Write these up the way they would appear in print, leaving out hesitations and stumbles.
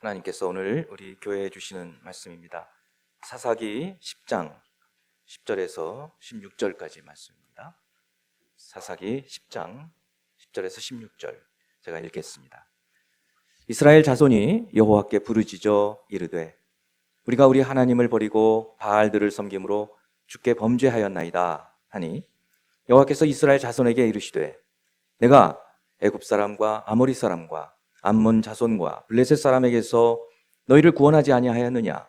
하나님께서 오늘 우리 교회에 주시는 말씀입니다. 사사기 10장 10절에서 16절까지 말씀입니다. 사사기 10장 10절에서 16절 제가 읽겠습니다. 이스라엘 자손이 여호와께 부르짖어 이르되 우리가 우리 하나님을 버리고 바알들을 섬김으로 주께 범죄하였나이다 하니 여호와께서 이스라엘 자손에게 이르시되 내가 애굽 사람과 아모리 사람과 암몬 자손과 블레셋 사람에게서 너희를 구원하지 아니하였느냐?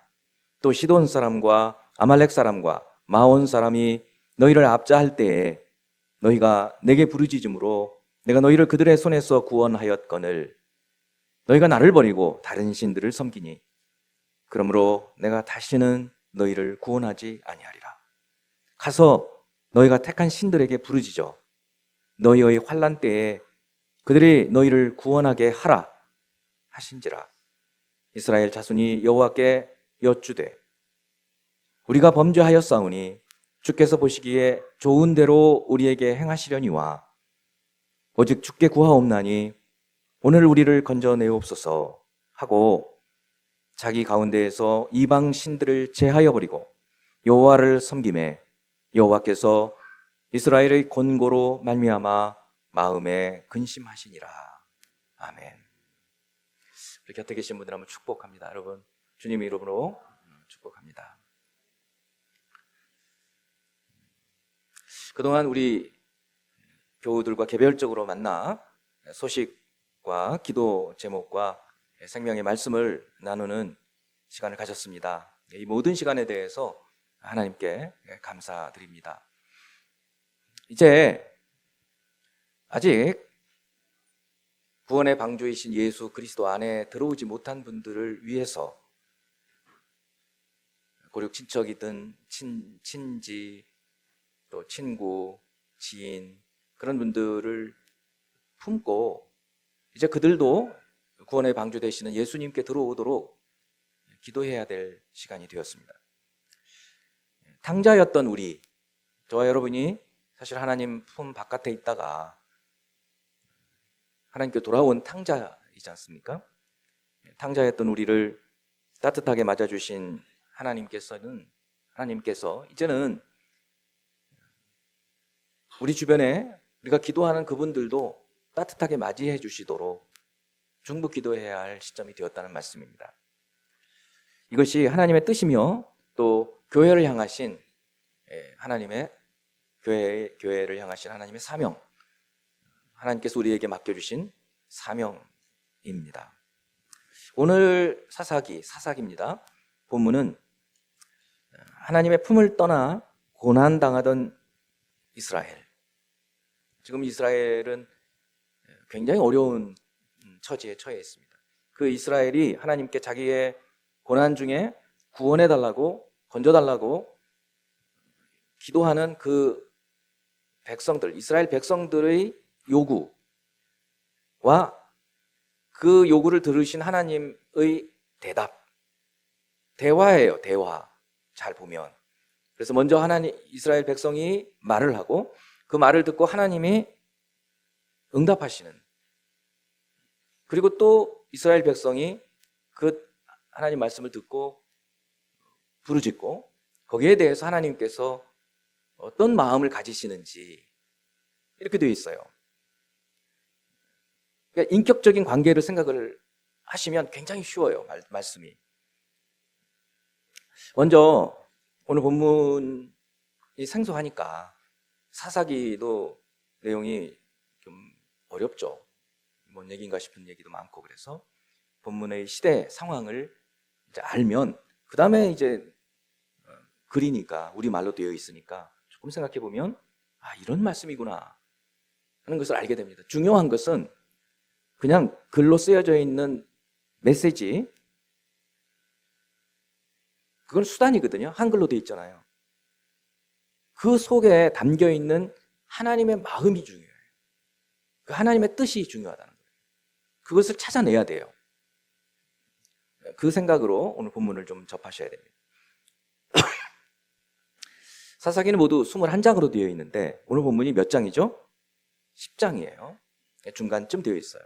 또 시돈 사람과 아말렉 사람과 마온 사람이 너희를 압자할 때에 너희가 내게 부르짖음으로 내가 너희를 그들의 손에서 구원하였거늘 너희가 나를 버리고 다른 신들을 섬기니 그러므로 내가 다시는 너희를 구원하지 아니하리라. 가서 너희가 택한 신들에게 부르짖어 너희의 환난 때에 그들이 너희를 구원하게 하라 하신지라. 이스라엘 자손이 여호와께 여쭈되 우리가 범죄하였사오니 주께서 보시기에 좋은 대로 우리에게 행하시려니와 오직 주께 구하옵나니 오늘 우리를 건져내옵소서 하고 자기 가운데에서 이방 신들을 제하여 버리고 여호와를 섬김에 여호와께서 이스라엘의 권고로 말미암아 마음에 근심하시니라. 아멘. 우리 곁에 계신 분들 한번 축복합니다. 여러분, 주님의 이름으로 축복합니다. 그동안 우리 교우들과 개별적으로 만나 소식과 기도 제목과 생명의 말씀을 나누는 시간을 가졌습니다. 이 모든 시간에 대해서 하나님께 감사드립니다. 이제 아직 구원의 방주이신 예수 그리스도 안에 들어오지 못한 분들을 위해서 고륙 친척이든 친지 또 친구, 지인 그런 분들을 품고 이제 그들도 구원의 방주 되시는 예수님께 들어오도록 기도해야 될 시간이 되었습니다. 탕자였던 우리, 저와 여러분이 사실 하나님 품 바깥에 있다가 하나님께 돌아온 탕자이지 않습니까? 탕자였던 우리를 따뜻하게 맞아주신 하나님께서 이제는 우리 주변에 우리가 기도하는 그분들도 따뜻하게 맞이해 주시도록 중보 기도해야 할 시점이 되었다는 말씀입니다. 이것이 하나님의 뜻이며 또 교회를 향하신 하나님의 교회를 향하신 하나님의 사명, 하나님께서 우리에게 맡겨주신 사명입니다. 오늘 사사기입니다. 본문은 하나님의 품을 떠나 고난당하던 이스라엘. 지금 이스라엘은 굉장히 어려운 처지에 처해 있습니다. 그 이스라엘이 하나님께 자기의 고난 중에 구원해달라고, 건져달라고 기도하는 그 백성들, 이스라엘 백성들의 요구와 그 요구를 들으신 하나님의 대화예요. 대화. 잘 보면. 그래서 먼저 이스라엘 백성이 말을 하고 그 말을 듣고 하나님이 응답하시는, 그리고 또 이스라엘 백성이 그 하나님 말씀을 듣고 부르짖고 거기에 대해서 하나님께서 어떤 마음을 가지시는지 이렇게 되어 있어요. 그러니까 인격적인 관계를 생각을 하시면 굉장히 쉬워요. 말씀이. 먼저 오늘 본문이 생소하니까 사사기도 내용이 좀 어렵죠. 뭔 얘기인가 싶은 얘기도 많고, 그래서 본문의 시대 상황을 이제 알면 그 다음에 이제 글이니까 우리말로 되어 있으니까 조금 생각해 보면 이런 말씀이구나 하는 것을 알게 됩니다. 중요한 것은 그냥 글로 쓰여져 있는 메시지, 그건 수단이거든요. 한글로 되어 있잖아요. 그 속에 담겨 있는 하나님의 마음이 중요해요. 그 하나님의 뜻이 중요하다는 거예요. 그것을 찾아내야 돼요. 그 생각으로 오늘 본문을 좀 접하셔야 됩니다. 사사기는 모두 21장으로 되어 있는데 오늘 본문이 몇 장이죠? 10장이에요. 중간쯤 되어 있어요.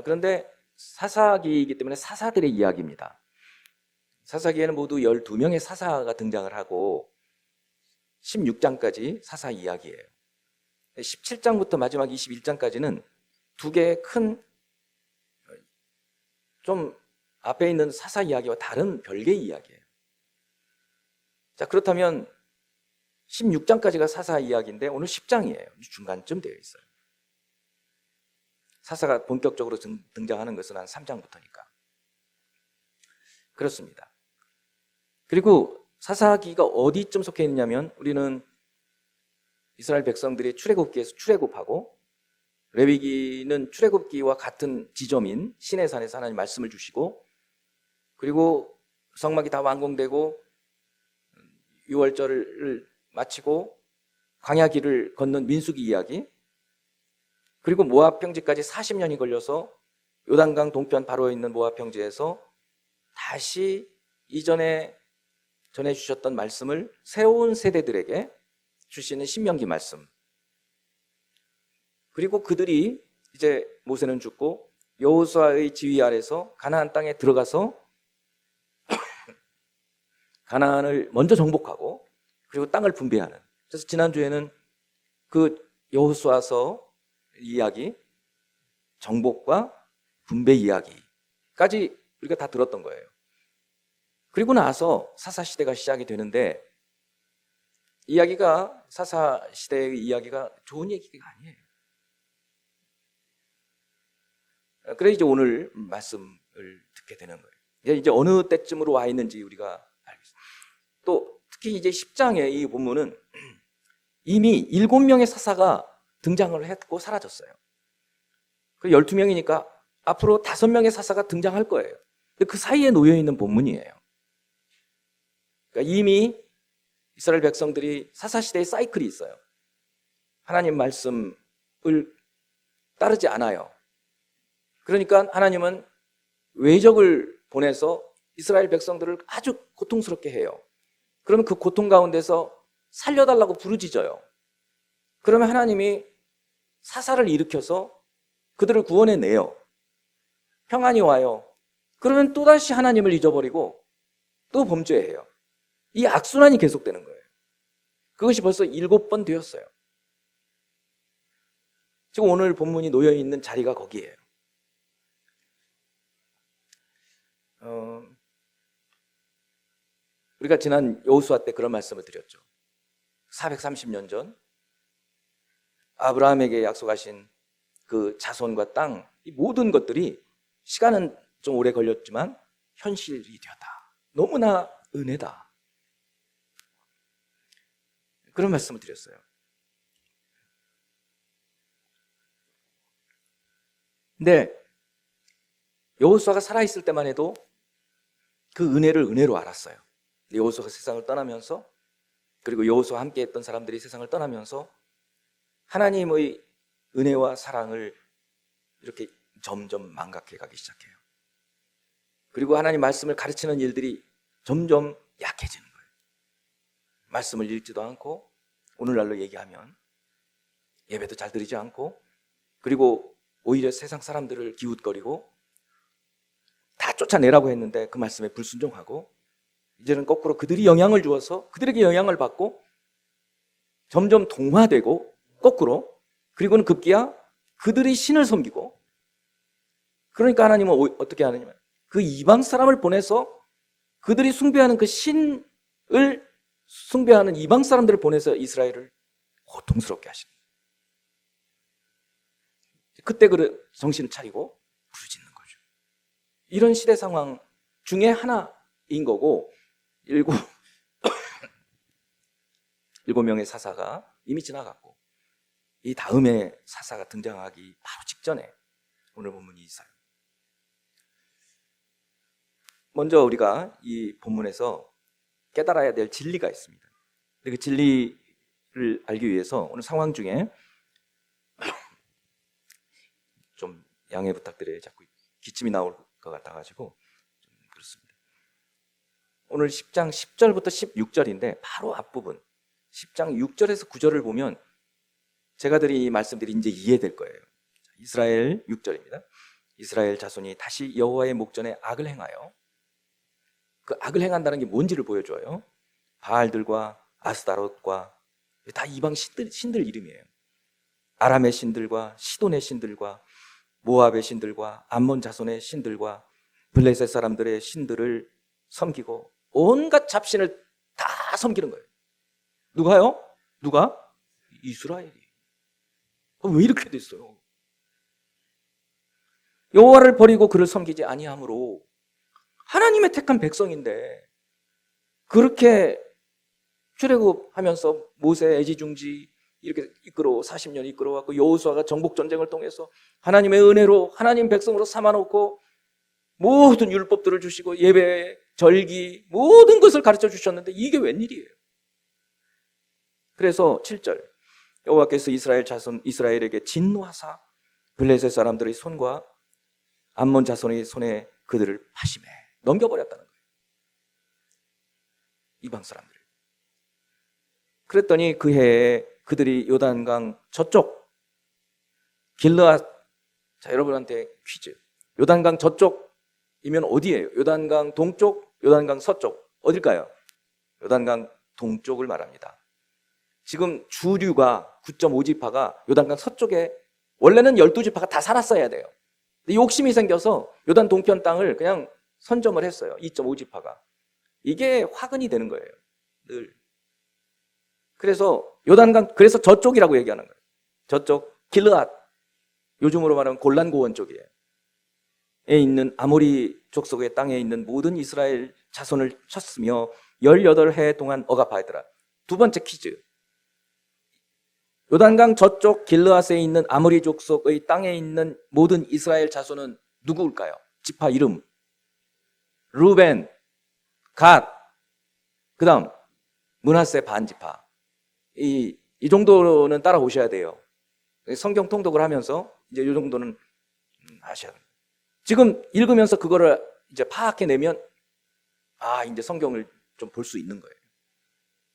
그런데 사사기이기 때문에 사사들의 이야기입니다. 사사기에는 모두 12명의 사사가 등장을 하고 16장까지 사사 이야기예요. 17장부터 마지막 21장까지는 두 개의 큰, 좀 앞에 있는 사사 이야기와 다른 별개의 이야기예요. 자, 그렇다면 16장까지가 사사 이야기인데 오늘 10장이에요. 중간쯤 되어 있어요. 사사가 본격적으로 등장하는 것은 한 3장부터니까. 그렇습니다. 그리고 사사기가 어디쯤 속해 있냐면 우리는 이스라엘 백성들이 출애굽기에서 출애굽하고 레위기는 출애굽기와 같은 지점인 시내산에서 하나님 말씀을 주시고 그리고 성막이 다 완공되고 유월절을 마치고 광야길을 걷는 민수기 이야기 그리고 모압 평지까지 40년이 걸려서 요단강 동편 바로 있는 모압 평지에서 다시 이전에 전해주셨던 말씀을 새로운 세대들에게 주시는 신명기 말씀 그리고 그들이 이제 모세는 죽고 여호수아의 지휘 아래서 가나안 땅에 들어가서 가나안을 먼저 정복하고 그리고 땅을 분배하는 그래서 지난주에는 그 여호수아서 이야기 정복과 분배 이야기까지 우리가 다 들었던 거예요. 그리고 나서 사사시대가 시작이 되는데 이야기가 사사시대의 이야기가 좋은 얘기가 아니에요. 그래서 이제 오늘 말씀을 듣게 되는 거예요. 이제 어느 때쯤으로 와 있는지 우리가 알고 있어요. 또 특히 이제 10장의 이 본문은 이미 7명의 사사가 등장을 했고 사라졌어요. 그 12명이니까 앞으로 5명의 사사가 등장할 거예요. 근데 그 사이에 놓여 있는 본문이에요. 그러니까 이미 이스라엘 백성들이 사사시대의 사이클이 있어요. 하나님 말씀을 따르지 않아요. 그러니까 하나님은 외적을 보내서 이스라엘 백성들을 아주 고통스럽게 해요. 그러면 그 고통 가운데서 살려달라고 부르짖어요. 그러면 하나님이 사사를 일으켜서 그들을 구원해내요. 평안이 와요. 그러면 또다시 하나님을 잊어버리고 또 범죄해요. 이 악순환이 계속되는 거예요. 그것이 벌써 7번 되었어요. 지금 오늘 본문이 놓여있는 자리가 거기에요. 우리가 지난 여호수아 때 그런 말씀을 드렸죠. 430년 전 아브라함에게 약속하신 그 자손과 땅, 이 모든 것들이 시간은 좀 오래 걸렸지만 현실이 되었다. 너무나 은혜다. 그런 말씀을 드렸어요. 근데 여호수아가 살아있을 때만 해도 그 은혜를 은혜로 알았어요. 여호수아가 세상을 떠나면서 그리고 여호수아와 함께 했던 사람들이 세상을 떠나면서 하나님의 은혜와 사랑을 이렇게 점점 망각해 가기 시작해요. 그리고 하나님 말씀을 가르치는 일들이 점점 약해지는 거예요. 말씀을 읽지도 않고 오늘날로 얘기하면 예배도 잘 드리지 않고 그리고 오히려 세상 사람들을 기웃거리고 다 쫓아내라고 했는데 그 말씀에 불순종하고 이제는 거꾸로 그들이 영향을 주어서 그들에게 영향을 받고 점점 동화되고 거꾸로 그리고는 급기야 그들이 신을 섬기고 그러니까 하나님은 어떻게 하느냐 그 이방 사람을 보내서 그들이 숭배하는 그 신을 숭배하는 이방 사람들을 보내서 이스라엘을 고통스럽게 하시는 거예요. 그때 그 정신을 차리고 부르짖는 거죠. 이런 시대 상황 중에 하나인 거고 일곱 명의 사사가 이미 지나갔고 이 다음에 사사가 등장하기 바로 직전에 오늘 본문이 있어요. 먼저 우리가 이 본문에서 깨달아야 될 진리가 있습니다. 그 진리를 알기 위해서 오늘 상황 중에 좀 양해 부탁드려요. 자꾸 기침이 나올 것 같아가지고 좀 그렇습니다. 오늘 10장 10절부터 16절인데 바로 앞부분 10장 6절에서 9절을 보면 제가 드린 이 말씀들이 이제 이해될 거예요. 이스라엘 6절입니다. 이스라엘 자손이 다시 여호와의 목전에 악을 행하여, 그 악을 행한다는 게 뭔지를 보여줘요. 바알들과 아스타롯과 다 이방 신들 이름이에요. 아람의 신들과 시돈의 신들과 모압의 신들과 암몬 자손의 신들과 블레셋 사람들의 신들을 섬기고 온갖 잡신을 다 섬기는 거예요. 누가요? 누가? 이스라엘이. 왜 이렇게 됐어요? 여호와를 버리고 그를 섬기지 아니함으로, 하나님의 택한 백성인데 그렇게 출애굽하면서 모세 애지중지 이렇게 40년 이끌어왔고, 여호수아가 정복 전쟁을 통해서 하나님의 은혜로 하나님 백성으로 삼아놓고 모든 율법들을 주시고 예배, 절기 모든 것을 가르쳐 주셨는데 이게 웬일이에요? 그래서 7절, 여호와께서 이스라엘에게 진노하사 블레셋 사람들의 손과 암몬 자손의 손에 그들을 파심해 넘겨버렸다는 거예요. 이방 사람들. 그랬더니 그 해에 그들이 요단강 저쪽 길르앗, 자, 여러분한테 퀴즈. 요단강 저쪽이면 어디예요? 요단강 동쪽, 요단강 서쪽, 어딜까요? 요단강 동쪽을 말합니다. 지금 주류가 9.5지파가 요단강 서쪽에, 원래는 12지파가 다 살았어야 돼요. 근데 욕심이 생겨서 요단 동편 땅을 그냥 선점을 했어요. 2.5지파가. 이게 화근이 되는 거예요. 늘. 그래서 요단강, 그래서 저쪽이라고 얘기하는 거예요. 저쪽 길르앗, 요즘으로 말하면 골란 고원 쪽이에요. 에 있는 아모리 족속의 땅에 있는 모든 이스라엘 자손을 쳤으며 18해 동안 억압하였더라. 두 번째 퀴즈. 요단강 저쪽 길르앗에 있는 아모리 족속의 땅에 있는 모든 이스라엘 자손은 누구일까요? 지파 이름. 루벤, 갓, 그 다음 므낫세 반지파. 이 정도는 따라오셔야 돼요. 성경 통독을 하면서 이제 이 정도는 하셔야 돼요. 지금 읽으면서 그거를 이제 파악해내면 이제 성경을 좀 볼 수 있는 거예요.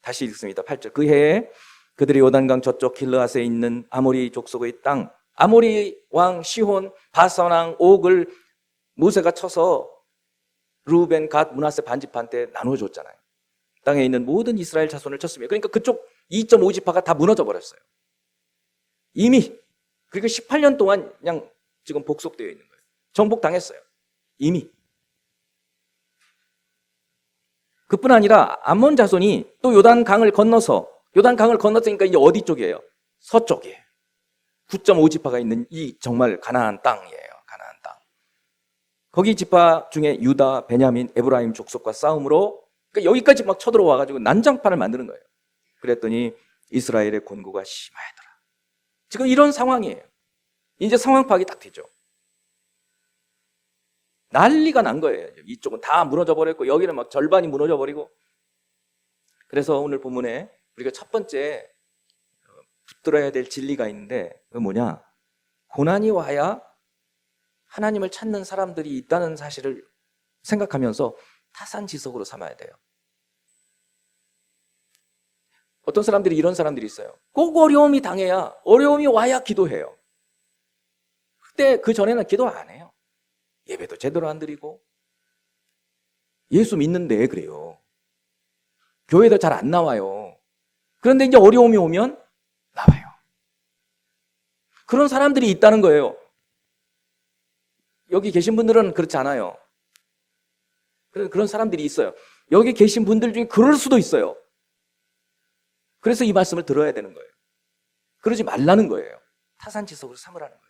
다시 읽습니다. 8절. 그 해에 그들이 요단강 저쪽 길르앗에 있는 아모리 족속의 땅, 아모리 왕 시혼, 바산 왕 옥을 모세가 쳐서 루벤, 갓, 므낫세 반지파한테 나눠줬잖아요. 땅에 있는 모든 이스라엘 자손을 쳤으며, 그러니까 그쪽 2.5지파가 다 무너져 버렸어요. 이미. 그리고 18년 동안 그냥 지금 복속되어 있는 거예요. 정복당했어요. 이미. 그뿐 아니라 암몬 자손이 또 요단강을 건넜으니까 이제 어디 쪽이에요? 서쪽이에요. 9.5지파가 있는 이 정말 가나안 땅이에요. 가나안 땅. 거기 지파 중에 유다, 베냐민, 에브라임 족속과 싸움으로, 그러니까 여기까지 막 쳐들어와가지고 난장판을 만드는 거예요. 그랬더니 이스라엘의 곤고가 심하더라. 지금 이런 상황이에요. 이제 상황 파악이 딱 되죠. 난리가 난 거예요. 이쪽은 다 무너져 버렸고 여기는 막 절반이 무너져 버리고. 그래서 오늘 본문에 우리가 첫 번째 붙들어야 될 진리가 있는데, 그게 뭐냐? 고난이 와야 하나님을 찾는 사람들이 있다는 사실을 생각하면서 타산지석으로 삼아야 돼요. 어떤 사람들이 이런 사람들이 있어요. 꼭 어려움이 당해야, 어려움이 와야 기도해요. 그때 그 전에는 기도 안 해요. 예배도 제대로 안 드리고, 예수 믿는데 그래요. 교회도 잘 안 나와요. 그런데 이제 어려움이 오면 나와요. 그런 사람들이 있다는 거예요. 여기 계신 분들은 그렇지 않아요. 그런 사람들이 있어요. 여기 계신 분들 중에 그럴 수도 있어요. 그래서 이 말씀을 들어야 되는 거예요. 그러지 말라는 거예요. 타산지석으로 삼으라는 거예요.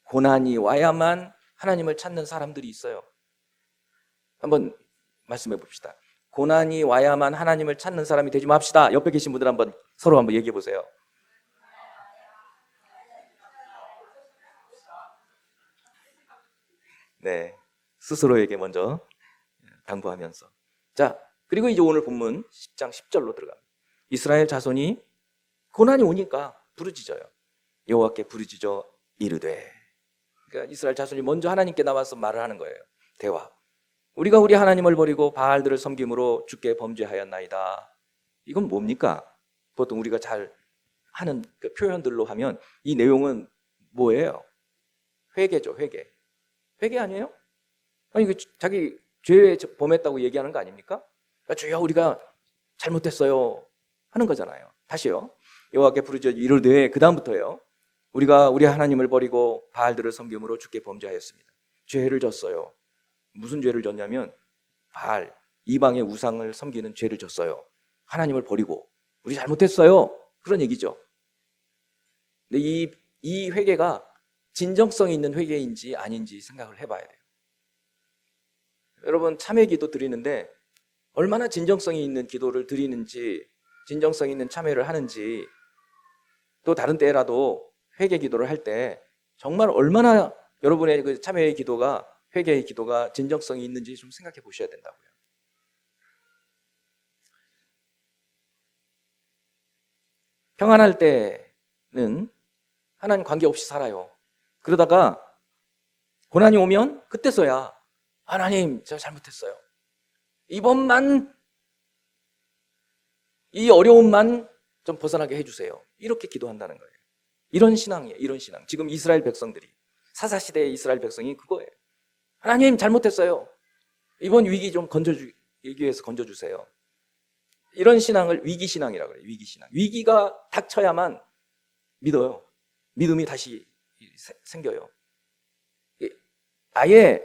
고난이 와야만 하나님을 찾는 사람들이 있어요. 한번 말씀해 봅시다. 고난이 와야만 하나님을 찾는 사람이 되지 맙시다. 옆에 계신 분들 서로 한번 얘기해 보세요. 네, 스스로에게 먼저 당부하면서. 자, 그리고 이제 오늘 본문 10장 10절로 들어갑니다. 이스라엘 자손이 고난이 오니까 부르짖어요. 여호와께 부르짖어 이르되. 그러니까 이스라엘 자손이 먼저 하나님께 나와서 말을 하는 거예요. 대화. 우리가 우리 하나님을 버리고 바알들을 섬김으로 주께 범죄하였나이다. 이건 뭡니까? 보통 우리가 잘 하는 그 표현들로 하면 이 내용은 뭐예요? 회개죠, 회개. 회개 아니에요? 아니, 자기 죄에 범했다고 얘기하는 거 아닙니까? 주여, 우리가 잘못했어요 하는 거잖아요. 다시요. 여호와께 부르짖어 이르되, 그 다음부터요. 우리가 우리 하나님을 버리고 바알들을 섬김으로 주께 범죄하였습니다. 죄를 졌어요. 무슨 죄를 졌냐면 바알, 이방의 우상을 섬기는 죄를 졌어요. 하나님을 버리고 우리 잘못했어요. 그런 얘기죠. 근데 이 회개가 진정성 있는 회개인지 아닌지 생각을 해봐야 돼요. 여러분, 참회 기도 드리는데 얼마나 진정성이 있는 기도를 드리는지, 진정성 있는 참회를 하는지, 또 다른 때라도 회개 기도를 할 때 정말 얼마나 여러분의 그 참회의 기도가, 회개의 기도가 진정성이 있는지 좀 생각해 보셔야 된다고요. 평안할 때는 하나님 관계없이 살아요. 그러다가 고난이 오면 그때서야 하나님, 제가 잘못했어요. 이번만, 이 어려움만 좀 벗어나게 해주세요. 이렇게 기도한다는 거예요. 이런 신앙이에요. 이런 신앙. 지금 이스라엘 백성들이, 사사시대의 이스라엘 백성이 그거예요. 하나님, 잘못했어요. 이번 위기 좀 위기에서 건져주세요. 이런 신앙을 위기신앙이라고 그래요. 위기신앙. 위기가 닥쳐야만 믿어요. 믿음이 다시 생겨요. 아예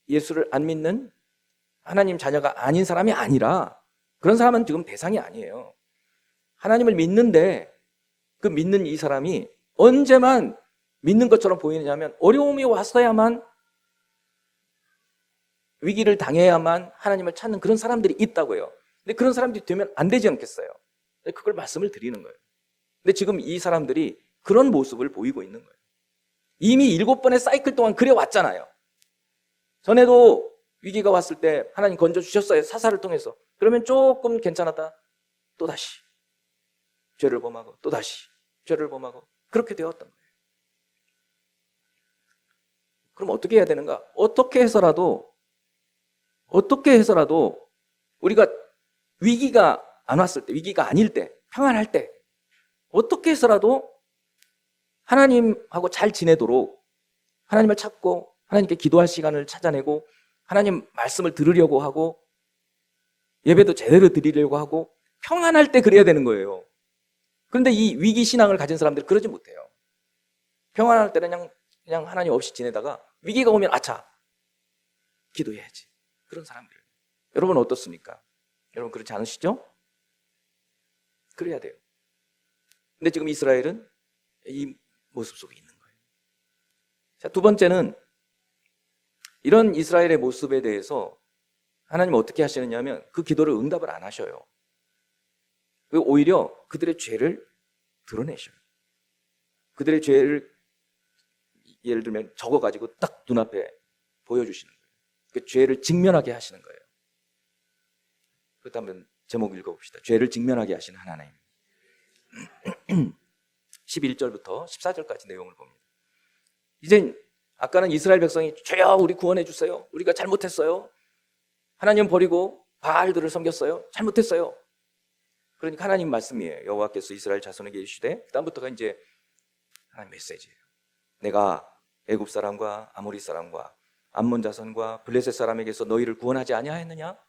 예수를 안 믿는 하나님 자녀가 아닌 사람이 아니라, 그런 사람은 지금 대상이 아니에요. 하나님을 믿는데 그 믿는 이 사람이 언제만 믿는 것처럼 보이느냐면 어려움이 왔어야만, 위기를 당해야만 하나님을 찾는 그런 사람들이 있다고요. 근데 그런 사람들이 되면 안 되지 않겠어요? 그걸 말씀을 드리는 거예요. 근데 지금 이 사람들이 그런 모습을 보이고 있는 거예요. 이미 7번의 사이클 동안 그래 왔잖아요. 전에도 위기가 왔을 때 하나님 건져주셨어요. 사사를 통해서. 그러면 조금 괜찮았다, 또다시 죄를 범하고, 또다시 죄를 범하고, 그렇게 되었던 거예요. 그럼 어떻게 해야 되는가? 어떻게 해서라도 우리가 위기가 안 왔을 때, 위기가 아닐 때, 평안할 때 어떻게 해서라도 하나님하고 잘 지내도록, 하나님을 찾고 하나님께 기도할 시간을 찾아내고 하나님 말씀을 들으려고 하고 예배도 제대로 드리려고 하고 평안할 때 그래야 되는 거예요. 그런데 이 위기 신앙을 가진 사람들은 그러지 못해요. 평안할 때는 그냥 하나님 없이 지내다가 위기가 오면 아차, 기도해야지. 그런 사람들. 여러분 어떻습니까? 여러분 그렇지 않으시죠? 그래야 돼요. 근데 지금 이스라엘은 이 모습 속에 있는 거예요. 자, 두 번째는 이런 이스라엘의 모습에 대해서 하나님은 어떻게 하시느냐면 그 기도를 응답을 안 하셔요. 오히려 그들의 죄를 드러내셔요. 그들의 죄를 예를 들면 적어가지고 딱 눈앞에 보여주시는 거예요. 그 죄를 직면하게 하시는 거예요. 그렇다면 제목 읽어봅시다. 죄를 직면하게 하시는 하나님. 11절부터 14절까지 내용을 봅니다. 이제 아까는 이스라엘 백성이 죄야 우리 구원해 주세요. 우리가 잘못했어요. 하나님 버리고 바알들을 섬겼어요. 잘못했어요. 그러니까 하나님 말씀이에요. 여호와께서 이스라엘 자손에게 이르시되, 그다음부터가 이제 하나님 메시지예요. 내가 애굽 사람과 아모리 사람과 암몬 자손과 블레셋 사람에게서 너희를 구원하지 아니하였느냐?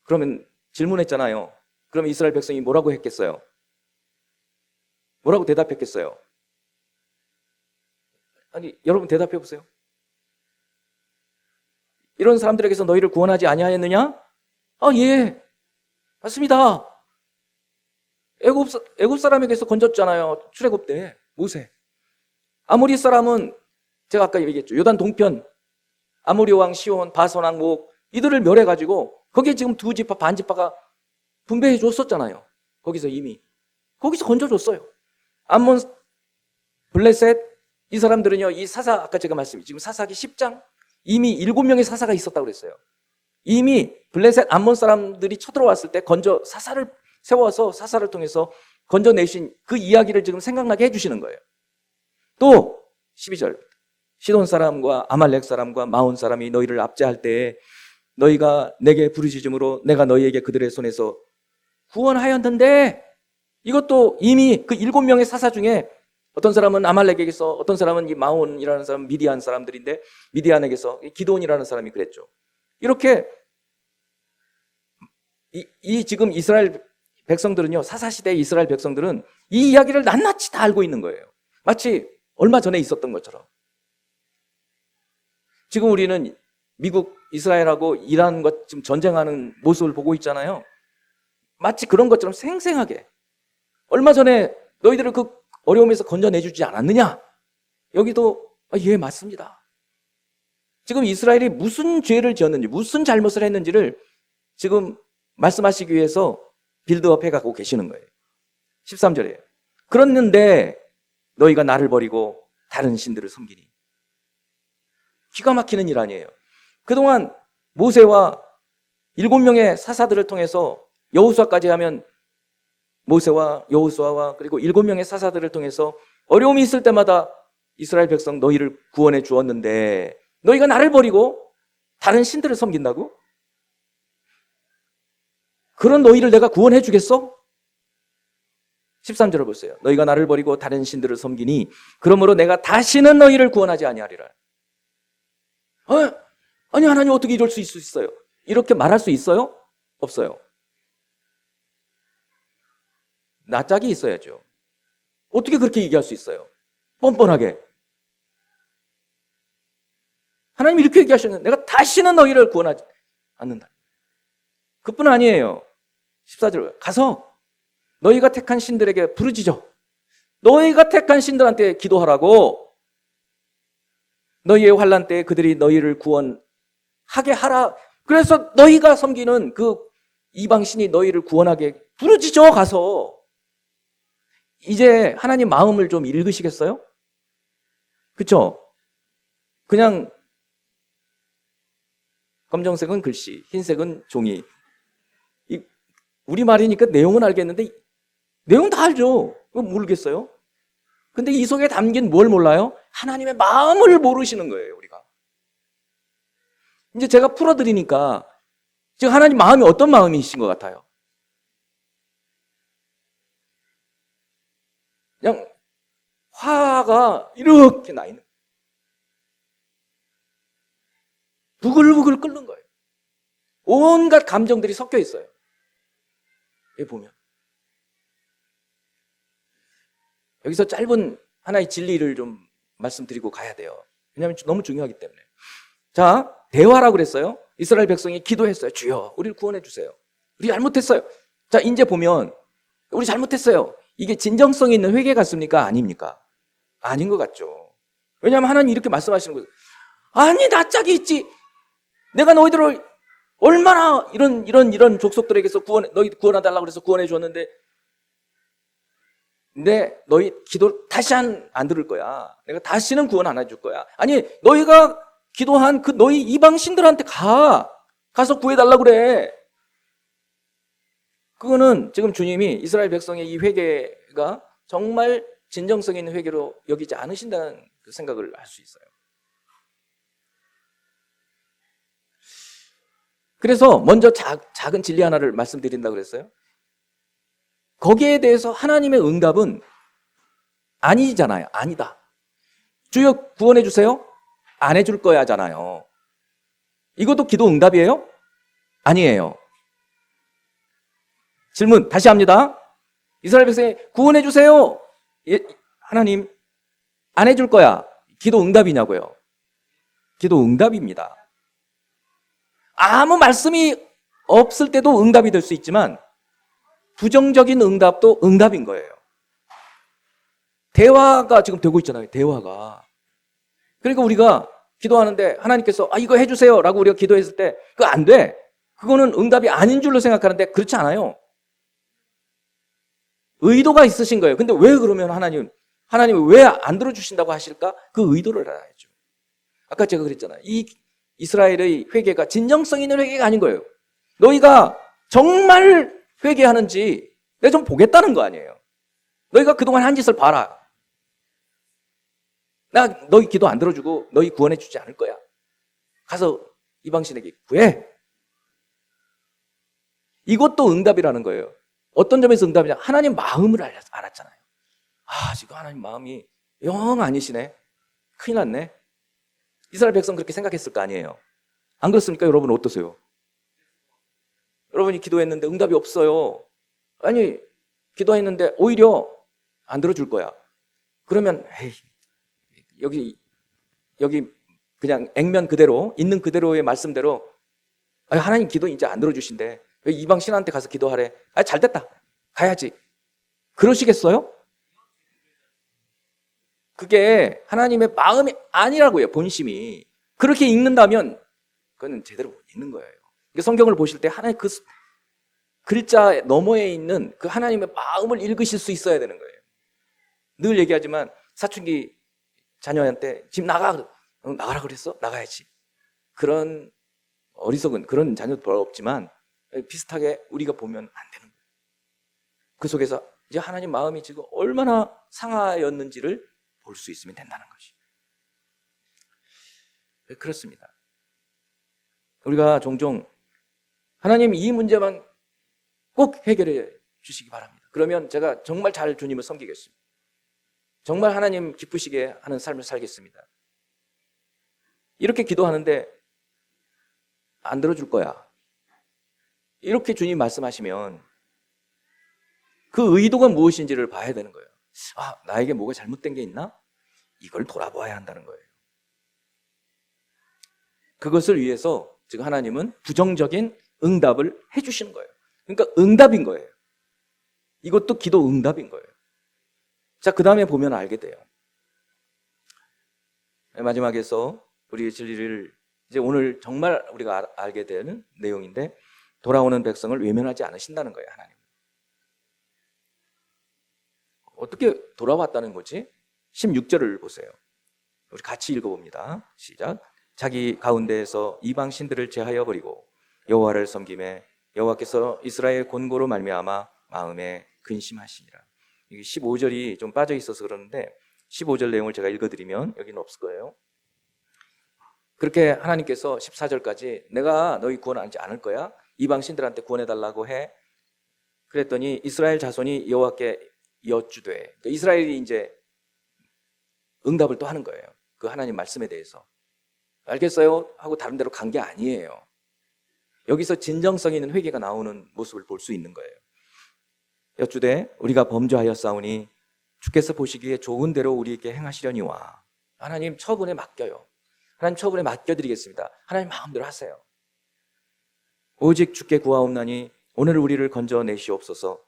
그러면 질문했잖아요. 그럼 이스라엘 백성이 뭐라고 했겠어요? 뭐라고 대답했겠어요? 아니, 여러분 대답해 보세요. 이런 사람들에게서 너희를 구원하지 아니하였느냐? 아, 예, 맞습니다. 애굽 사람에게서 건졌잖아요. 출애굽 때 모세. 아모리 사람은 제가 아까 얘기했죠. 요단 동편 아모리 왕 시온, 바선 왕 목, 이들을 멸해가지고 거기에 지금 두 지파 반 지파가 분배해 줬었잖아요. 거기서 이미 거기서 건져줬어요. 암몬, 블레셋, 이 사람들은요, 이 사사, 아까 제가 말씀드린 지금 사사기 10장 이미 7명의 사사가 있었다고 그랬어요. 이미 블레셋, 암몬 사람들이 쳐들어왔을 때 사사를 세워서 사사를 통해서 건져내신 그 이야기를 지금 생각나게 해주시는 거예요. 또 12절 시돈 사람과 아말렉 사람과 마온 사람이 너희를 압제할 때에 너희가 내게 부르짖음으로 내가 너희에게 그들의 손에서 구원하였는데, 이것도 이미 그 7명의 사사 중에 어떤 사람은 아말렉에게서, 어떤 사람은 이 마온이라는 사람, 미디안 사람들인데 미디안에게서 기드온이라는 사람이 그랬죠. 이렇게 이 지금 이스라엘 백성들은요, 사사시대의 이스라엘 백성들은 이 이야기를 낱낱이 다 알고 있는 거예요. 마치 얼마 전에 있었던 것처럼. 지금 우리는 미국, 이스라엘하고 이란과 지금 전쟁하는 모습을 보고 있잖아요. 마치 그런 것처럼 생생하게. 얼마 전에 너희들을 그 어려움에서 건져내주지 않았느냐? 여기도 예, 맞습니다. 지금 이스라엘이 무슨 죄를 지었는지, 무슨 잘못을 했는지를 지금 말씀하시기 위해서 빌드업 해가고 계시는 거예요. 13절에 그랬는데 너희가 나를 버리고 다른 신들을 섬기니. 기가 막히는 일 아니에요. 그동안 모세와 7명의 사사들을 통해서 여호수아까지 하면 모세와 여호수아와 그리고 7명의 사사들을 통해서 어려움이 있을 때마다 이스라엘 백성 너희를 구원해 주었는데 너희가 나를 버리고 다른 신들을 섬긴다고? 그런 너희를 내가 구원해 주겠어? 13절을 보세요. 너희가 나를 버리고 다른 신들을 섬기니 그러므로 내가 다시는 너희를 구원하지 아니하리라. 아니 하나님 어떻게 이럴 수 있어요? 이렇게 말할 수 있어요? 없어요. 낯짝이 있어야죠. 어떻게 그렇게 얘기할 수 있어요? 뻔뻔하게. 하나님이 이렇게 얘기하셨는데 내가 다시는 너희를 구원하지 않는다. 그뿐 아니에요. 14절 가서 너희가 택한 신들에게 부르짖어. 너희가 택한 신들한테 기도하라고. 너희의 환난 때에 그들이 너희를 구원하게 하라. 그래서 너희가 섬기는 그 이방신이 너희를 구원하게 부르짖어 가서. 이제 하나님 마음을 좀 읽으시겠어요? 그렇죠? 그냥 검정색은 글씨, 흰색은 종이. 우리말이니까 내용은 알겠는데 내용 다 알죠. 그거 모르겠어요? 근데 이 속에 담긴 뭘 몰라요? 하나님의 마음을 모르시는 거예요, 우리가. 이제 제가 풀어드리니까 지금 하나님 마음이 어떤 마음이신 것 같아요? 그냥 화가 이렇게 나 있는, 부글부글 끓는 거예요. 온갖 감정들이 섞여 있어요. 여기 보면. 여기서 짧은 하나의 진리를 좀 말씀드리고 가야 돼요. 왜냐하면 너무 중요하기 때문에. 자, 대화라고 그랬어요. 이스라엘 백성이 기도했어요. 주여, 우리를 구원해 주세요. 우리 잘못했어요. 자, 이제 보면 우리 잘못했어요. 이게 진정성 있는 회개 같습니까? 아닙니까? 아닌 것 같죠. 왜냐하면 하나님 이렇게 말씀하시는 거예요. 아니, 낯짝이 있지. 내가 너희들을 얼마나 이런 족속들에게서 너희 구원해달라고 그래서 구원해 줬는데 근데 너희 기도 다시 안 들을 거야. 내가 다시는 구원 안 해줄 거야. 아니, 너희가 기도한 그 너희 이방 신들한테 가서 구해달라고 그래. 그거는 지금 주님이 이스라엘 백성의 이 회개가 정말 진정성 있는 회개로 여기지 않으신다는 그 생각을 할 수 있어요. 그래서 먼저 작은 진리 하나를 말씀드린다고 그랬어요. 거기에 대해서 하나님의 응답은 아니잖아요. 아니다. 주여 구원해 주세요. 안 해줄 거야잖아요. 이것도 기도 응답이에요? 아니에요. 질문 다시 합니다. 이스라엘 백성이 구원해 주세요. 하나님 안 해줄 거야. 기도 응답이냐고요? 기도 응답입니다. 아무 말씀이 없을 때도 응답이 될 수 있지만 부정적인 응답도 응답인 거예요. 대화가 지금 되고 있잖아요. 대화가. 그러니까 우리가 기도하는데 하나님께서 이거 해주세요 라고 우리가 기도했을 때 그거 안 돼. 그거는 응답이 아닌 줄로 생각하는데 그렇지 않아요. 의도가 있으신 거예요. 근데 왜 그러면 하나님이 왜 안 들어주신다고 하실까? 그 의도를 알아야죠. 아까 제가 그랬잖아요. 이 이스라엘의 회개가 진정성 있는 회개가 아닌 거예요. 너희가 정말 회개하는지 내가 좀 보겠다는 거 아니에요. 너희가 그동안 한 짓을 봐라. 나 너희 기도 안 들어주고 너희 구원해 주지 않을 거야. 가서 이방신에게 구해. 이것도 응답이라는 거예요. 어떤 점에서 응답이냐? 하나님 마음을 알았잖아요. 지금 하나님 마음이 영 아니시네. 큰일 났네. 이스라엘 백성 그렇게 생각했을 거 아니에요. 안 그렇습니까? 여러분 어떠세요? 여러분이 기도했는데 응답이 없어요. 아니, 기도했는데 오히려 안 들어줄 거야. 그러면 에이, 여기 그냥 액면 그대로 있는 그대로의 말씀대로 하나님 기도 이제 안 들어주신대. 왜 이방 신한테 가서 기도하래? 잘 됐다. 가야지. 그러시겠어요? 그게 하나님의 마음이 아니라고요. 본심이. 그렇게 읽는다면 그거는 제대로 못 읽는 거예요. 성경을 보실 때 하나님 그 글자 너머에 있는 그 하나님의 마음을 읽으실 수 있어야 되는 거예요. 늘 얘기하지만 사춘기 자녀한테 집 나가라 그랬어? 나가야지. 그런 어리석은 그런 자녀도 별로 없지만 비슷하게 우리가 보면 안 되는 거예요. 그 속에서 이제 하나님 마음이 지금 얼마나 상하였는지를 볼 수 있으면 된다는 것이. 그렇습니다. 우리가 종종 하나님 이 문제만 꼭 해결해 주시기 바랍니다. 그러면 제가 정말 잘 주님을 섬기겠습니다. 정말 하나님 기쁘시게 하는 삶을 살겠습니다. 이렇게 기도하는데 안 들어줄 거야. 이렇게 주님 말씀하시면 그 의도가 무엇인지를 봐야 되는 거예요. 나에게 뭐가 잘못된 게 있나? 이걸 돌아봐야 한다는 거예요. 그것을 위해서 지금 하나님은 부정적인 응답을 해주시는 거예요. 그러니까 응답인 거예요. 이것도 기도 응답인 거예요. 자, 그 다음에 보면 알게 돼요. 마지막에서 우리 진리를 이제 오늘 정말 우리가 알게 되는 내용인데, 돌아오는 백성을 외면하지 않으신다는 거예요, 하나님. 어떻게 돌아왔다는 거지? 16절을 보세요. 우리 같이 읽어봅니다. 시작. 자기 가운데에서 이방 신들을 제하여 버리고 여호와를 섬김에 여호와께서 이스라엘 곤고로 말미암아 마음에 근심하시니라. 이게 15절이 좀 빠져 있어서 그러는데 15절 내용을 제가 읽어드리면 여기는 없을 거예요. 그렇게 하나님께서 14절까지 내가 너희 구원하지 않을 거야. 이방 신들한테 구원해달라고 해. 그랬더니 이스라엘 자손이 여호와께 여쭈되, 그러니까 이스라엘이 이제 응답을 또 하는 거예요. 그 하나님 말씀에 대해서. 알겠어요? 하고 다른 데로 간 게 아니에요. 여기서 진정성 있는 회개가 나오는 모습을 볼 수 있는 거예요. 여쭈되 우리가 범죄하였사오니 주께서 보시기에 좋은 대로 우리에게 행하시려니와. 하나님 처분에 맡겨요. 하나님 처분에 맡겨드리겠습니다. 하나님 마음대로 하세요. 오직 주께 구하옵나니 오늘 우리를 건져내옵소서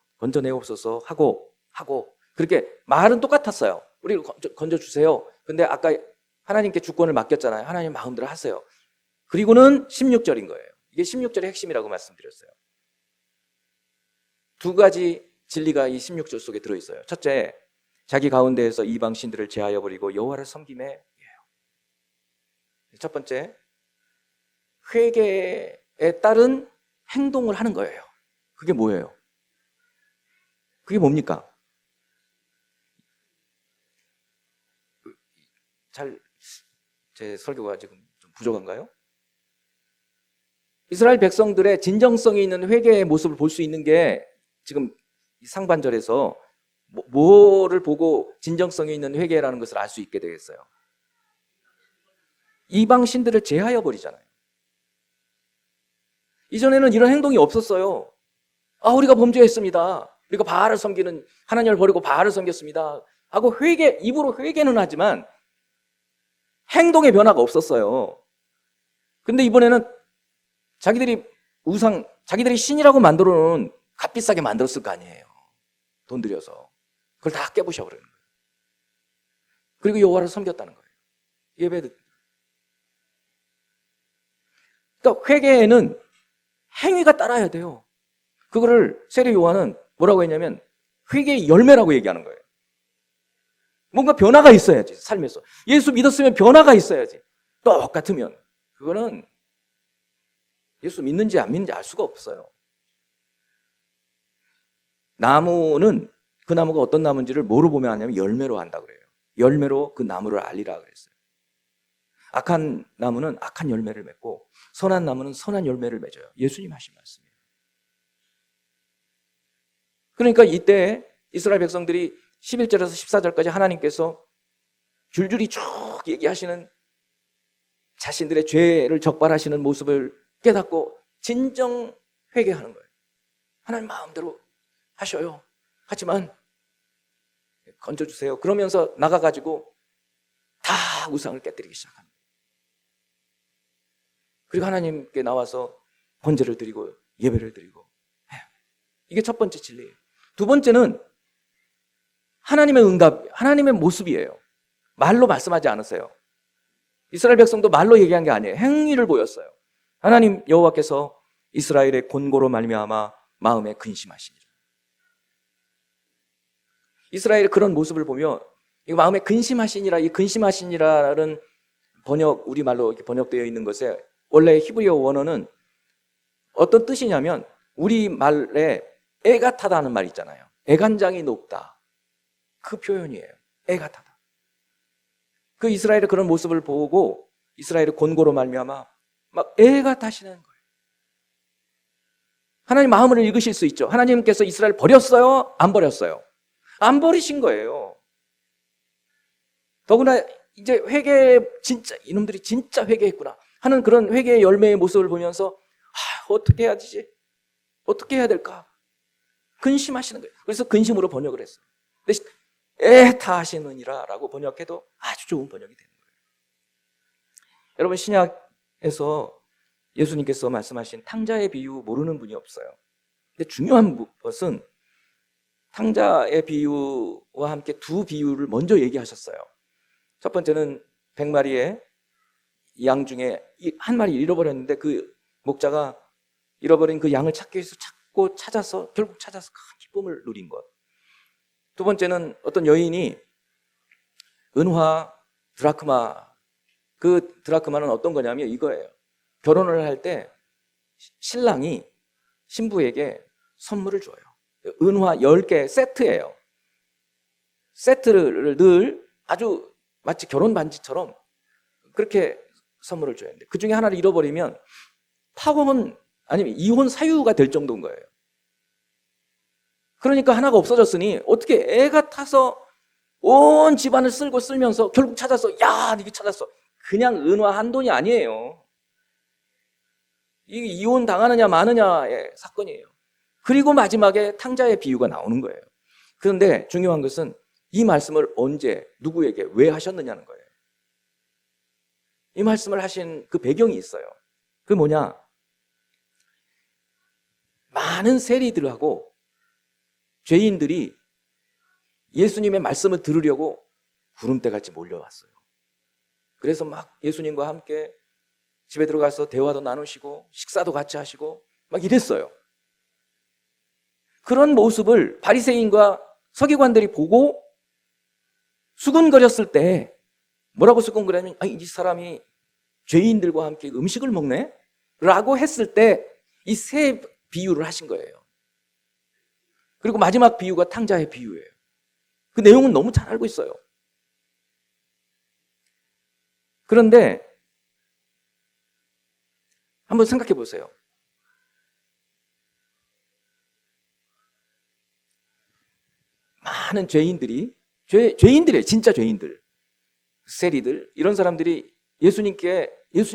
하고 그렇게 말은 똑같았어요. 우리를 건져주세요. 근데 아까 하나님께 주권을 맡겼잖아요. 하나님 마음대로 하세요. 그리고는 16절인 거예요. 이게 16절의 핵심이라고 말씀드렸어요. 두 가지 진리가 이 16절 속에 들어있어요. 첫째, 자기 가운데에서 이방 신들을 제하여 버리고 여호와를 섬김에. 첫 번째, 회개에 따른 행동을 하는 거예요. 그게 뭐예요? 그게 뭡니까? 제 설교가 지금 좀 부족한가요? 이스라엘 백성들의 진정성이 있는 회개의 모습을 볼 수 있는 게 지금 상반절에서 뭐를 보고 진정성이 있는 회개라는 것을 알 수 있게 되겠어요? 이방 신들을 제하여 버리잖아요. 이전에는 이런 행동이 없었어요. 우리가 범죄했습니다. 우리가 바알을 섬기는, 하나님을 버리고 바알을 섬겼습니다 하고 입으로 회개는 하지만 행동의 변화가 없었어요. 근데 이번에는 자기들이 신이라고 만들어 놓은, 값비싸게 만들었을 거 아니에요. 돈 들여서. 그걸 다 깨부셔버리는 거예요. 그리고 여호와를 섬겼다는 거예요. 그러니까 회개에는 행위가 따라야 돼요. 그거를 세례 요한은 뭐라고 했냐면 회개의 열매라고 얘기하는 거예요. 뭔가 변화가 있어야지, 삶에서. 예수 믿었으면 변화가 있어야지. 똑같으면 그거는 예수 믿는지 안 믿는지 알 수가 없어요. 나무는 그 나무가 어떤 나무인지를 뭐로 보면 아냐면 열매로 안다 그래요. 열매로 그 나무를 알리라 그랬어요. 악한 나무는 악한 열매를 맺고 선한 나무는 선한 열매를 맺어요. 예수님 하신 말씀이에요. 그러니까 이때 이스라엘 백성들이 11절에서 14절까지 하나님께서 줄줄이 쭉 얘기하시는 자신들의 죄를 적발하시는 모습을 깨닫고 진정 회개하는 거예요. 하나님 마음대로 하셔요. 하지만 건져주세요. 그러면서 나가가지고 다 우상을 깨뜨리기 시작합니다. 그리고 하나님께 나와서 번제를 드리고 예배를 드리고 해요. 이게 첫 번째 진리예요. 두 번째는 하나님의 응답, 하나님의 모습이에요. 말로 말씀하지 않으세요. 이스라엘 백성도 말로 얘기한 게 아니에요. 행위를 보였어요. 하나님 여호와께서 이스라엘의 곤고로 말미암아 마음에 근심하시니라. 이스라엘의 그런 모습을 보며 이 마음에 근심하시니라, 이 근심하시니라는 번역, 우리말로 이렇게 번역되어 있는 것에 원래 히브리어 원어는 어떤 뜻이냐면 우리 말에 애가 타다는 말 있잖아요. 애간장이 높다. 그 표현이에요. 애가 타다. 그 이스라엘의 그런 모습을 보고 이스라엘의 곤고로 말미암아 막 애가 타시는 거예요. 하나님 마음을 읽으실 수 있죠. 하나님께서 이스라엘 버렸어요? 안 버렸어요? 안 버리신 거예요. 더구나 이제 진짜 이놈들이 진짜 회개했구나 하는 그런 회개의 열매의 모습을 보면서 어떻게 해야 되지? 어떻게 해야 될까? 근심하시는 거예요. 그래서 근심으로 번역을 했어요. 근데 애타하시느니라 라고 번역해도 아주 좋은 번역이 되는 거예요. 여러분, 신약에서 예수님께서 말씀하신 탕자의 비유 모르는 분이 없어요. 근데 중요한 것은 탕자의 비유와 함께 두 비유를 먼저 얘기하셨어요. 첫 번째는 100마리의 양 중에 한 마리 잃어버렸는데 그 목자가 잃어버린 그 양을 찾기 위해서 찾아서 결국 찾아서 큰 기쁨을 누린 것. 두 번째는 어떤 여인이 은화 드라크마, 그 드라크마는 어떤 거냐면 이거예요. 결혼을 할 때 신랑이 신부에게 선물을 줘요. 은화 10개 세트예요. 세트를 늘 아주 마치 결혼 반지처럼 그렇게 선물을 줘야 되는데 그 중에 하나를 잃어버리면 파혼 아니면 이혼 사유가 될 정도인 거예요. 그러니까 하나가 없어졌으니 어떻게 애가 타서 온 집안을 쓸면서 결국 찾아서 야, 네가 찾았어. 그냥 은화 한 돈이 아니에요. 이게 이혼 당하느냐 마느냐의 사건이에요. 그리고 마지막에 탕자의 비유가 나오는 거예요. 그런데 중요한 것은 이 말씀을 언제 누구에게 왜 하셨느냐는 거예요. 이 말씀을 하신 그 배경이 있어요. 그게 뭐냐? 많은 세리들하고 죄인들이 예수님의 말씀을 들으려고 구름대같이 몰려왔어요. 그래서 막 예수님과 함께 집에 들어가서 대화도 나누시고 식사도 같이 하시고 막 이랬어요. 그런 모습을 바리새인과 서기관들이 보고 수근거렸을 때 뭐라고 수근거렸냐면 이 사람이 죄인들과 함께 음식을 먹네? 라고 했을 때 이 세 비유를 하신 거예요. 그리고 마지막 비유가 탕자의 비유예요. 그 내용은 너무 잘 알고 있어요. 그런데 한번 생각해 보세요. 많은 죄인들이에요. 진짜 죄인들, 세리들, 이런 사람들이 예수님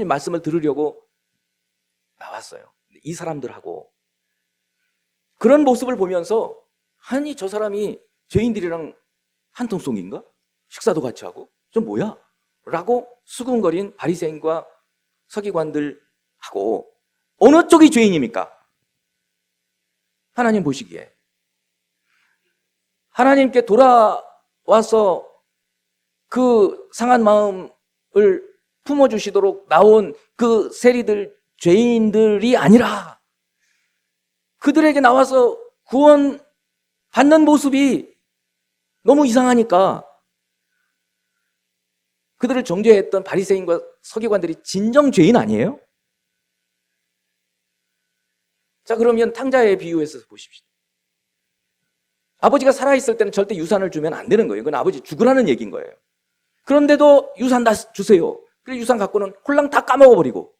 말씀을 들으려고 나왔어요. 이 사람들하고 그런 모습을 보면서 아니 저 사람이 죄인들이랑 한통속인가? 식사도 같이 하고 저 뭐야? 라고 수군거린 바리새인과 서기관들하고 어느 쪽이 죄인입니까? 하나님 보시기에 하나님께 돌아와서 그 상한 마음을 품어주시도록 나온 그 세리들, 죄인들이 아니라 그들에게 나와서 구원 받는 모습이 너무 이상하니까 그들을 정죄했던 바리새인과 서기관들이 진정 죄인 아니에요? 자, 그러면 탕자의 비유에서 보십시오. 아버지가 살아있을 때는 절대 유산을 주면 안 되는 거예요. 이건 아버지 죽으라는 얘기인 거예요. 그런데도 유산 다 주세요. 그래서 유산 갖고는 홀랑 다 까먹어버리고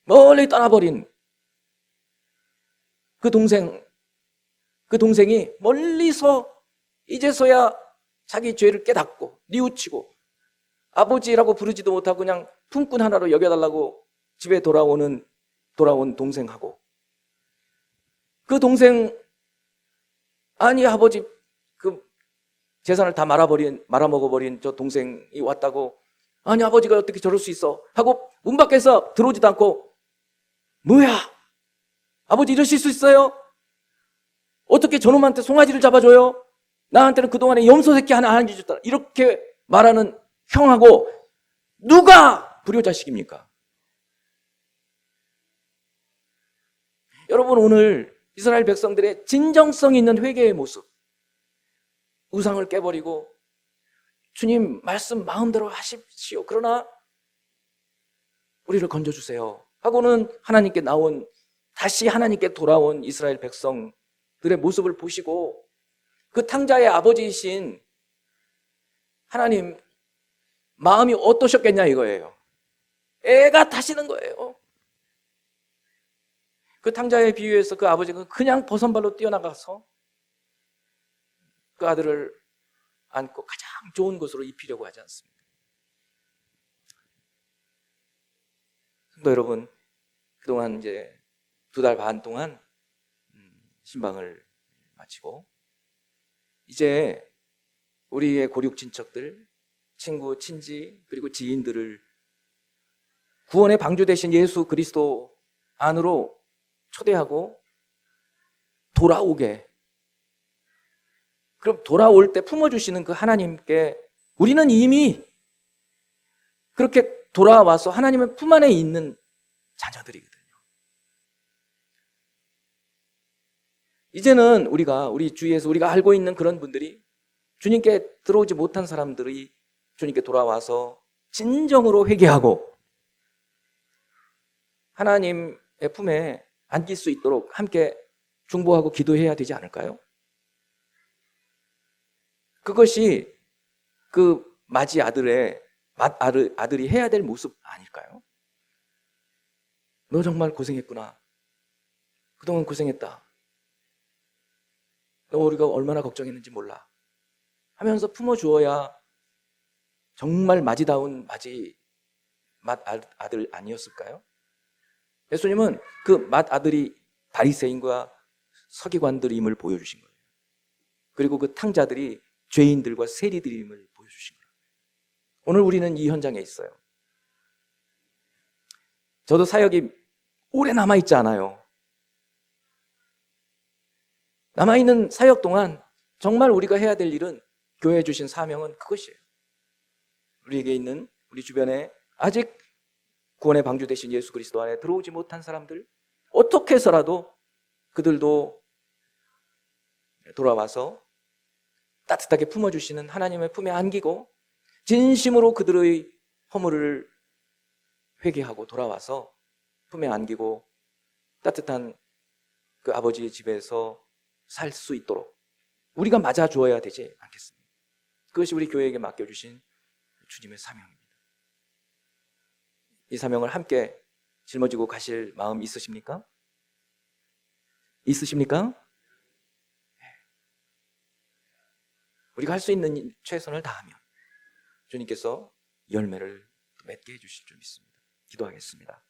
멀리 떠나버린 그 동생이 멀리서 이제서야 자기 죄를 깨닫고 뉘우치고 아버지라고 부르지도 못하고 그냥 품꾼 하나로 여겨달라고 집에 돌아온 동생하고, 그 동생, 아니 아버지 그 재산을 다 말아먹어버린 저 동생이 왔다고, 아니 아버지가 어떻게 저럴 수 있어 하고 문 밖에서 들어오지도 않고, 뭐야 아버지 이러실 수 있어요? 어떻게 저놈한테 송아지를 잡아줘요? 나한테는 그동안에 염소 새끼 하나 안 해줬다, 이렇게 말하는 형하고 누가 불효자식입니까? 여러분, 오늘 이스라엘 백성들의 진정성 있는 회개의 모습, 우상을 깨버리고 주님 말씀 마음대로 하십시오, 그러나 우리를 건져주세요 하고는 다시 하나님께 돌아온 이스라엘 백성들의 모습을 보시고, 그 탕자의 아버지이신 하나님 마음이 어떠셨겠냐 이거예요. 애가 타시는 거예요. 그 탕자의 비유에서 그 아버지가 그냥 버선발로 뛰어나가서 그 아들을 안고 가장 좋은 곳으로 입히려고 하지 않습니다. 성도 여러분, 그동안 이제 2달 반 동안 신방을 마치고 이제 우리의 고륙 친척들, 친구, 친지, 그리고 지인들을 구원의 방주 되신 예수 그리스도 안으로 초대하고 돌아오게, 그럼 돌아올 때 품어주시는 그 하나님께 우리는 이미 그렇게 돌아와서 하나님의 품 안에 있는 자녀들이거든요. 이제는 우리 주위에서 우리가 알고 있는 그런 분들이, 주님께 들어오지 못한 사람들이 주님께 돌아와서 진정으로 회개하고 하나님의 품에 안길 수 있도록 함께 중보하고 기도해야 되지 않을까요? 그것이 그 맏 아들이 해야 될 모습 아닐까요? 너 정말 고생했구나. 그동안 고생했다. 너 우리가 얼마나 걱정했는지 몰라 하면서 품어주어야 정말 맏아들 아니었을까요? 예수님은 그 맏아들이 바리새인과 서기관들임을 보여주신 거예요. 그리고 그 탕자들이 죄인들과 세리들임을 보여주신 거예요. 오늘 우리는 이 현장에 있어요. 저도 사역이 오래 남아있지 않아요. 남아있는 사역 동안 정말 우리가 해야 될 일은, 교회에 주신 사명은 그것이에요. 우리에게 있는, 우리 주변에 아직 구원의 방주 되신 예수 그리스도 안에 들어오지 못한 사람들, 어떻게 해서라도 그들도 돌아와서 따뜻하게 품어주시는 하나님의 품에 안기고 진심으로 그들의 허물을 회개하고 돌아와서 품에 안기고 따뜻한 그 아버지의 집에서 살 수 있도록 우리가 맞아주어야 되지 않겠습니까? 그것이 우리 교회에게 맡겨주신 주님의 사명입니다. 이 사명을 함께 짊어지고 가실 마음 있으십니까? 있으십니까? 우리가 할 수 있는 최선을 다하면 주님께서 열매를 맺게 해주실 줄 믿습니다. 기도하겠습니다.